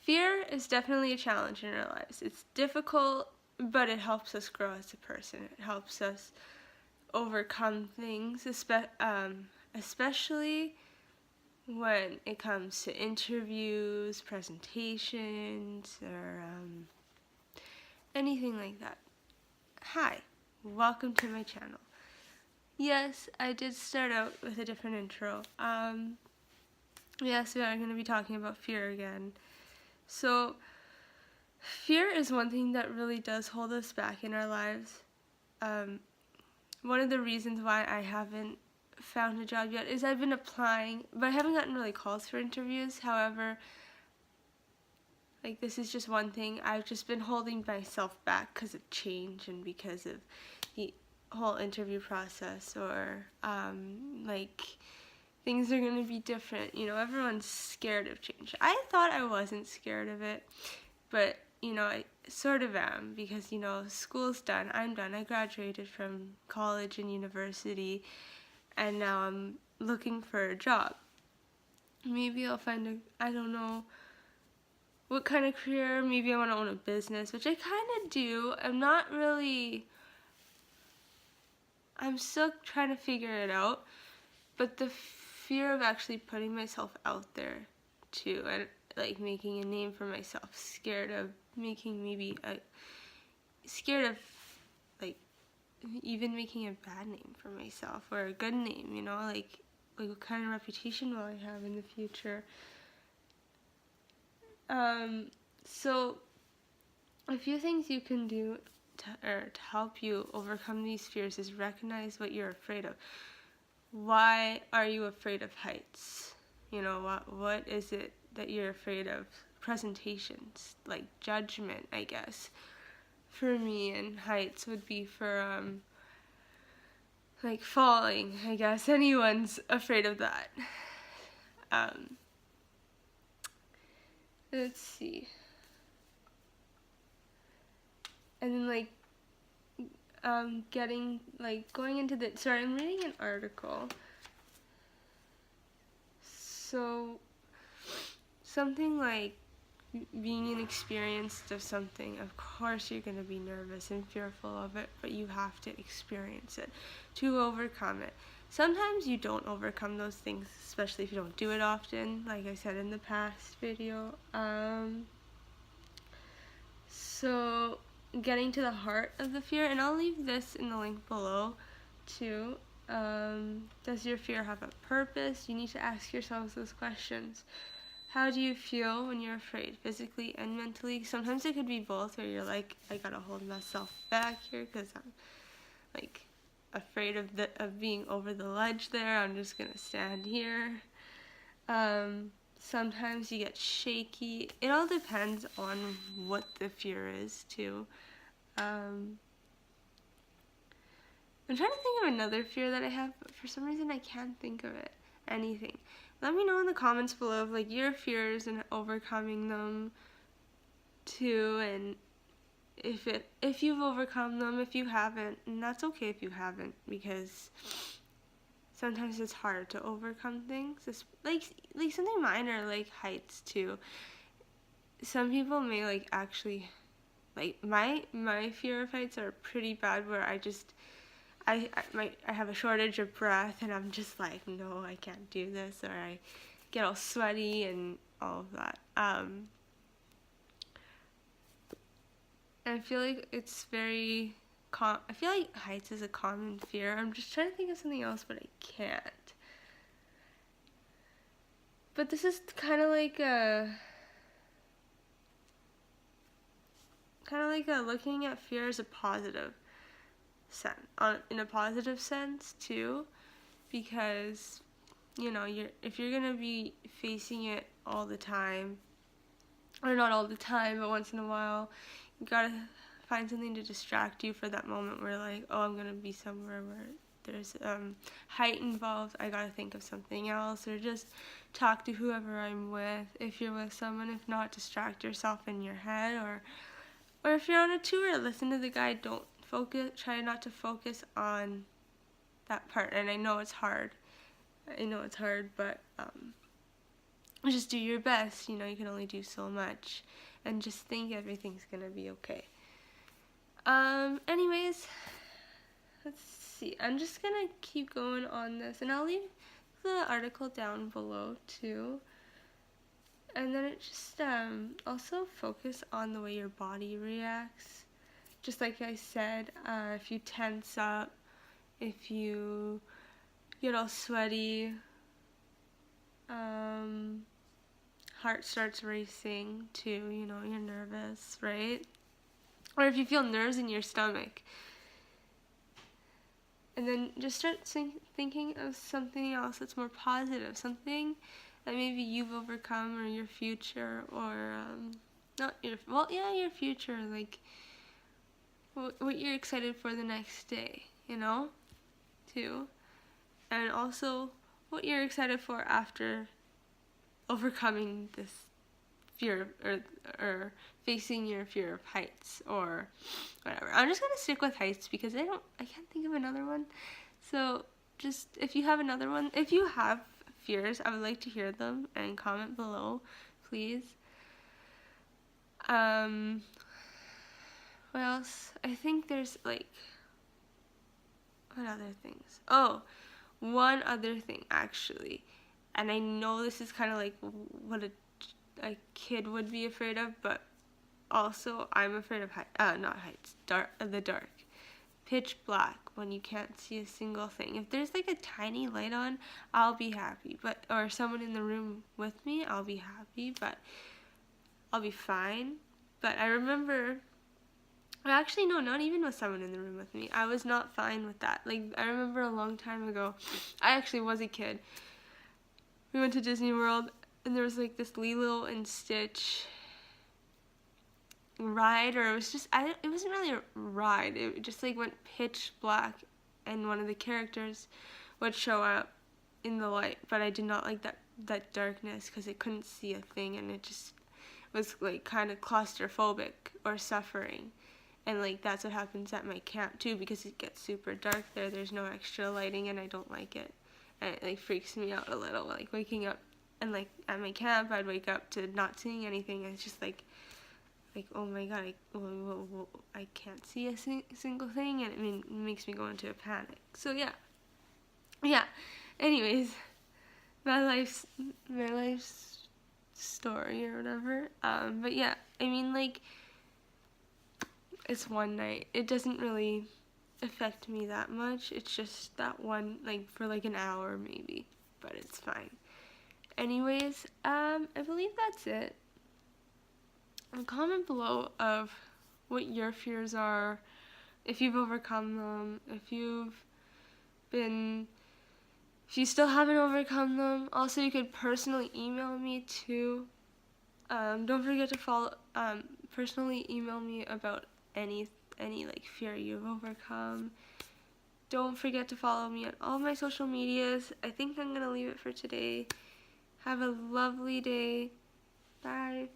Fear is definitely a challenge in our lives. It's difficult, but it helps us grow as a person. It helps us overcome things, especially when it comes to interviews, presentations, or anything like that. Hi, welcome to my channel. Yes, I did start out with a different intro. Yes, we are going to be talking about fear again. So, fear is one thing that really does hold us back in our lives. One of the reasons why I haven't found a job yet is I've been applying, but I haven't gotten really calls for interviews. However, like, this is just one thing. I've just been holding myself back because of change and because of the whole interview process, or like, things are going to be different. You know, everyone's scared of change. I thought I wasn't scared of it, but you know, I sort of am, because you know, school's done, I'm done. I graduated from college and university, and now I'm looking for a job. Maybe I'll find I don't know what kind of career. Maybe I want to own a business, which I kind of do. I'm still trying to figure it out, but the fear of actually putting myself out there too, and like making a name for myself, scared of like even making a bad name for myself, or a good name, you know, like what kind of reputation will I have in the future. So a few things you can do to help you overcome these fears is recognize what you're afraid of. Why are you afraid of heights? You know, what is it that you're afraid of? Presentations, like judgment, I guess. For me, and heights would be for like falling, I guess. Anyone's afraid of that. Let's see. And then like going into sorry, I'm reading an article. So something like being inexperienced of something, of course you're going to be nervous and fearful of it, but you have to experience it to overcome it. Sometimes you don't overcome those things, especially if you don't do it often, like I said in the past video. So getting to the heart of the fear, and I'll leave this in the link below too. Does your fear have a purpose? You need to ask yourselves those questions. How do you feel when you're afraid, physically and mentally? Sometimes it could be both, where you're like, I gotta hold myself back here because I'm like afraid of being over the ledge there. I'm just gonna stand here. Sometimes you get shaky. It all depends on what the fear is too. I'm trying to think of another fear that I have, but for some reason I can't think of it. Anything. Let me know in the comments below of like your fears and overcoming them too, and if you've overcome them, if you haven't, and that's okay if you haven't, because sometimes it's hard to overcome things. It's like something minor like heights too. Some people may like actually like my fear of heights are pretty bad, where I have a shortage of breath, and I'm just like, no, I can't do this, or I get all sweaty and all of that. And I feel like it's very I feel like heights is a common fear. I'm just trying to think of something else, but I can't. But this is kind of like looking at fear as a positive sense, in a positive sense too, because you know, if you're gonna be facing it all the time, or not all the time, but once in a while, you gotta find something to distract you for that moment where like, oh, I'm gonna be somewhere where there's height involved. I gotta think of something else, or just talk to whoever I'm with, if you're with someone. If not, distract yourself in your head, or if you're on a tour, listen to the guide. Try not to focus on that part. And I know it's hard, but just do your best. You know, you can only do so much, and just think everything's gonna be okay. Anyways, let's see. I'm just gonna keep going on this, and I'll leave the article down below too. And then it just also focus on the way your body reacts. Just like I said, if you tense up, if you get all sweaty, heart starts racing too, you know, you're nervous, right? Or if you feel nerves in your stomach. And then just start thinking of something else that's more positive, something that maybe you've overcome, or your future, or your future, like what you're excited for the next day, you know, too. And also what you're excited for after overcoming this fear, or facing your fear of heights, or whatever. I'm just gonna stick with heights because I can't think of another one. So just, if you have another one, if you have fears, I would like to hear them, and comment below, please. What else? I think there's like, what other things? Oh, one other thing actually, and I know this is kind of like what a kid would be afraid of, but also I'm afraid of not heights, the dark. Pitch black, when you can't see a single thing. If there's like a tiny light on, I'll be happy, or someone in the room with me, I'll be happy, but I'll be fine. But I remember, actually no, not even with someone in the room with me, I was not fine with that. Like, I remember a long time ago, I actually was a kid, we went to Disney World, and there was like this Lilo and Stitch ride, or it was just, it wasn't really a ride, it just like went pitch black, and one of the characters would show up in the light, but I did not like that darkness, because it couldn't see a thing, and it just was like kind of claustrophobic or suffering. And like, that's what happens at my camp too, because it gets super dark there's no extra lighting, and I don't like it, and it like freaks me out a little, like waking up, and like at my camp I'd wake up to not seeing anything, and it's just like, oh my god, I can't see a single thing, and it makes me go into a panic. So yeah. Anyways, my life's story or whatever. But yeah, I mean, like, it's one night. It doesn't really affect me that much. It's just that one, like, for like an hour maybe, but it's fine. Anyways, I believe that's it. Comment below of what your fears are, if you've overcome them, if you still haven't overcome them. Also, you could personally email me too. Don't forget to personally email me about any like fear you've overcome. Don't forget to follow me on all my social medias. I think I'm gonna leave it for today. Have a lovely day. Bye.